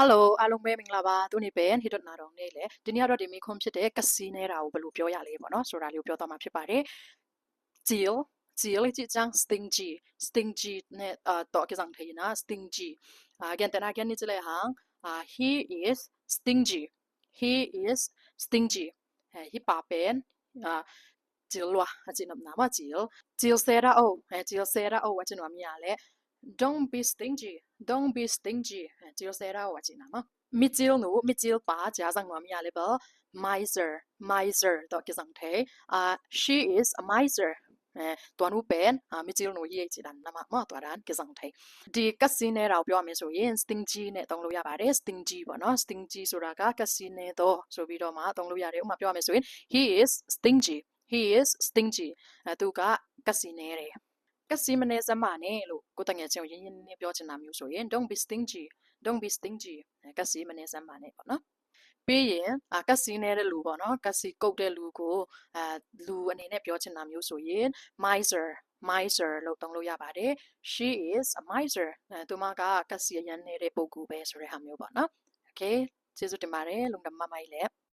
Hello အားလုံးပဲမင်္ဂလာပါသူနေပဲဟိဒတ်နာတော်နေလေဒီနေ့ကတော့ဒီမိခွန်းဖြစ်တဲ့ကစီနေတာကိုဘယ်လိုပြောရလဲပေါ့နော်ဆိုတာလေးကိုပြောသွားမှာဖြစ်ပါတယ် Jill Jill 即将 stingy stingy နဲ့တော့ကြံthấy na stingy again တနာ again นี่จะเลยหางhe is stingy he is stingy he ป่าเป็นJill ว่ะจินำนาว่า Jill Jill เซราโอJill เซราโอว่าจินว่ามีอะไร Don't be stingy. Don't be stingy. 只要寫啦，我知啦嘛。咪招奴，咪招把加上我咪呀，你不 miser miser 都叫上睇she is a miser。ตัวนู้เป็นมิจิลนูยี่จีดันนะมาตัวนั้นก็สังเกตดีกัสซินเนี่ยเราပြောမယ်ဆိုရင် stingy နဲ့သုံးလို့ရပါတယ် stingy ပေါ့နော် stingy ဆိုတာကกัสซินနဲ့တော့ဆိုပြီးတော့မှသုံးလို့ရတယ်ဥပမာပြောမယ်ဆိုရင် he is stingy he is stingy သူကกัสซินနဲ့ကစီမနေစမနဲ့လို့ကိုတငယ်ချင်းရင်းရင်းနဲ့ပြောချင်တာမျိုးဆိုရင် don't be stingy don't be stingy ကစီမနေစမနဲ့ပေါ့နော်ပြီးရင်ကစီနေတဲ့လူပေါ့နော်ကစီကုတ်တဲ့လူကိုလူအနေနဲ့ပြောချင်တာမျိုးဆိုရင် miser miser လို့သုံးလို့ရပါတယ် she is a miser သူမကစီရန်နေတဲ့ပုဂ္ဂိုလ်ပဲဆိုတဲ့ဟာမျိုးပေါ့နော် okay ကျေးဇူးတင်ပါတယ်လုံတမမိုက်လည်း